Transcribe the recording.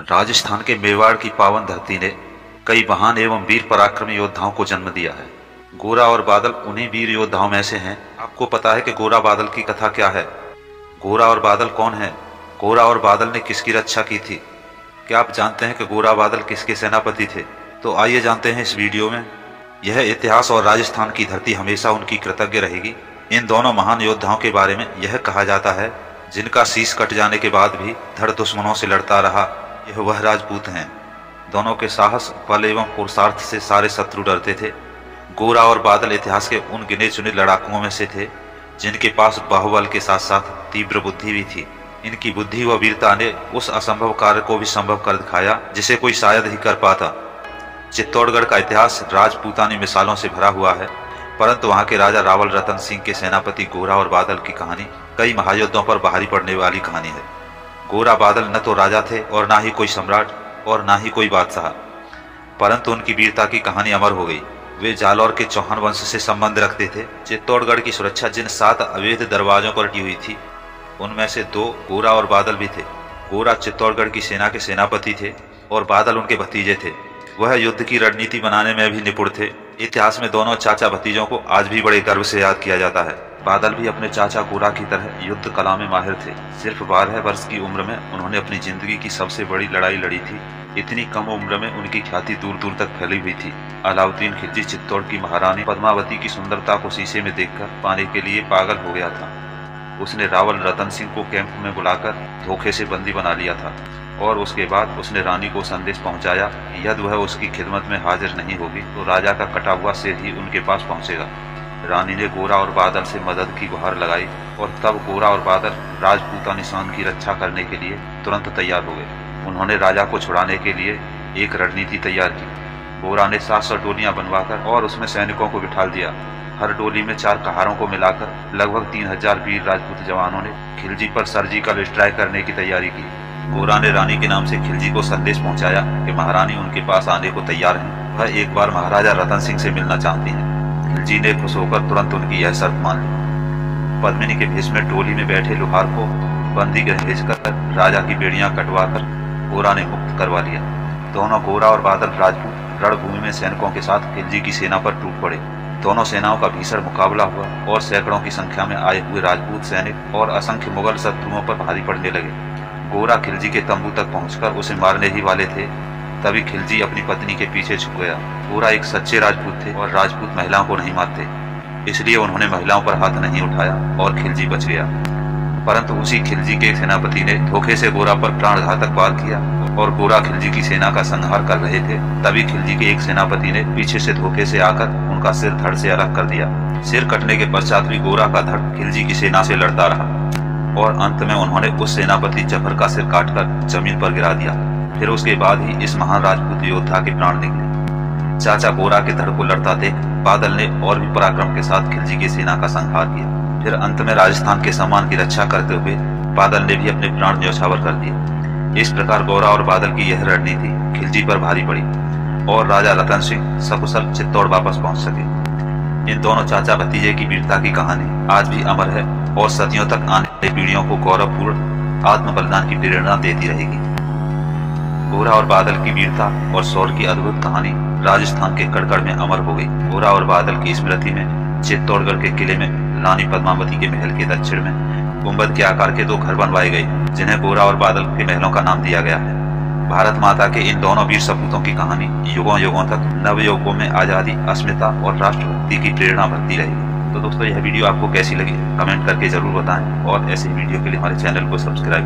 राजस्थान के मेवाड़ की पावन धरती ने कई महान एवं वीर पराक्रमी योद्धाओं को जन्म दिया है। गोरा और बादल उन्हीं वीर योद्धाओं में से हैं। आपको पता है कि गोरा बादल की कथा क्या है? गोरा और बादल कौन है? गोरा और बादल ने किसकी रक्षा की थी? क्या आप जानते हैं कि गोरा बादल किसके सेनापति थे? तो आइए जानते हैं इस वीडियो में। यह इतिहास और राजस्थान की धरती हमेशा उनकी कृतज्ञ रहेगी। इन दोनों महान योद्धाओं के बारे में यह कहा जाता है, जिनका शीश कट जाने के बाद भी धड़ दुश्मनों से लड़ता रहा, यह वह राजपूत हैं। दोनों के साहस, बल एवं पुरुषार्थ से सारे शत्रु डरते थे। गोरा और बादल इतिहास के उन गिने चुने लड़ाकुओं में से थे, जिनके पास बाहुबल के साथ साथ तीव्र बुद्धि भी थी। इनकी बुद्धि व वीरता ने उस असंभव कार्य को भी संभव कर दिखाया, जिसे कोई शायद ही कर पाता। चित्तौड़गढ़ का इतिहास राजपूतानी मिसालों से भरा हुआ है, परंतु वहां के राजा रावल रतन सिंह के सेनापति गोरा और बादल की कहानी कई महायुद्धों पर भारी पड़ने वाली कहानी है। गोरा बादल न तो राजा थे और ना ही कोई सम्राट और ना ही कोई बादशाह, परंतु उनकी वीरता की कहानी अमर हो गई। वे जालौर के चौहान वंश से संबंध रखते थे। चित्तौड़गढ़ की सुरक्षा जिन 7 अवैध दरवाजों पर टी हुई थी, उनमें से 2 गोरा और बादल भी थे। गोरा चित्तौड़गढ़ की सेना के सेनापति थे और बादल उनके भतीजे थे। वह युद्ध की रणनीति बनाने में भी निपुण थे। इतिहास में दोनों चाचा भतीजों को आज भी बड़े गर्व से याद किया जाता है। बादल भी अपने चाचा गोरा की तरह युद्ध कला में माहिर थे। सिर्फ 12 वर्ष की उम्र में उन्होंने अपनी जिंदगी की सबसे बड़ी लड़ाई लड़ी थी। इतनी कम उम्र में उनकी ख्याति दूर दूर तक फैली हुई थी। अलाउद्दीन खिलजी चित्तौड़ की महारानी पद्मावती की सुंदरता को शीशे में देखकर पाने के लिए पागल हो गया था। उसने रावल रतन सिंह को कैंप में बुलाकर धोखे से बंदी बना लिया था और उसके बाद उसने रानी को संदेश पहुंचाया कि यदि वह उसकी खिदमत में हाजिर नहीं होगी तो राजा का कटा हुआ सिर ही उनके पास पहुंचेगा। रानी ने गोरा और बादल से मदद की गुहार लगाई और तब गोरा और बादल राजपूतानी शान की रक्षा करने के लिए तुरंत तैयार हो गए। उन्होंने राजा को छुड़ाने के लिए एक रणनीति तैयार की। गोरा ने 700 डोलियां बनवाकर और उसमें सैनिकों को बिठा दिया। हर डोली में 4 कहारों को मिलाकर लगभग 3000 वीर राजपूत जवानों ने खिलजी पर सर्जिकल स्ट्राइक करने की तैयारी की। गोरा ने रानी के नाम से खिलजी को संदेश पहुंचाया कि महारानी उनके पास आने को तैयार हैं। वह एक बार महाराजा रतन सिंह से मिलना चाहती हैं। खिलजी ने खुश होकर तुरंत उनकी यह शर्त मान ली। पद्मिनी के भेष में टोली में बैठे लुहार को बंदी गृह भेजकर राजा की बेड़ियां कटवाकर गोरा ने मुक्त करवा लिया। दोनों गोरा और बादल राजपूत रणभूमि में सैनिकों के साथ खिलजी की सेना पर टूट पड़े। दोनों सेनाओं का भीषण मुकाबला हुआ और सैकड़ों की संख्या में आए हुए राजपूत सैनिक और असंख्य मुगल शत्रुओं पर भारी पड़ने लगे। गोरा खिलजी के तंबू तक पहुंचकर उसे मारने ही वाले थे, तभी खिलजी अपनी पत्नी के पीछे छुप गया। गोरा एक सच्चे राजपूत थे और राजपूत महिलाओं को नहीं मारते, इसलिए उन्होंने महिलाओं पर हाथ नहीं उठाया और खिलजी बच गया। परंतु उसी खिलजी के सेनापति ने धोखे से गोरा पर प्राणघातक वार किया और गोरा खिलजी की सेना का संहार कर रहे थे। तभी खिलजी के एक सेनापति ने पीछे से धोखे से आकर उनका सिर धड़ से अलग कर दिया। सिर कटने के पश्चात भी गोरा का धड़ खिलजी की सेना से लड़ता रहा और अंत में उन्होंने उस सेनापति जफर का सिर काटकर जमीन पर गिरा दिया। फिर उसके बाद ही इस महान राजपूत योद्धा के प्राण निकले। चाचा गोरा के धड़ को लड़ता देख बादल ने और भी पराक्रम के साथ खिलजी की सेना का संहार किया। फिर अंत में राजस्थान के सम्मान की रक्षा करते हुए बादल ने भी अपने प्राण न्यौछावर कर दिए। इस प्रकार गोरा और बादल की यह रणनीति खिलजी पर भारी पड़ी और राजा रतन सिंह सकुशल चित्तौड़ वापस पहुंच सके। इन दोनों चाचा भतीजे की वीरता की कहानी आज भी अमर है और सदियों तक आने वाली पीढ़ियों को गौरवपूर्ण आत्म बलिदान की प्रेरणा देती रहेगी। गोरा और बादल की वीरता और शौर्य की अद्भुत कहानी राजस्थान के कड़कड़ में अमर हो गई। गोरा और बादल की स्मृति में चित्तौड़गढ़ के किले में रानी पद्मावती के महल के दक्षिण में गुंबद के आकार के 2 घर बनवाए गए, जिन्हें गोरा और बादल के महलों का नाम दिया गया है। भारत माता के इन दोनों वीर सपूतों की कहानी युगों युगों तक नवयुगों में आजादी, अस्मिता और राष्ट्रभक्ति की प्रेरणा भरती रहेगी। तो दोस्तों, यह वीडियो आपको कैसी लगी कमेंट करके जरूर बताएं और ऐसे वीडियो के लिए हमारे चैनल को सब्सक्राइब करें।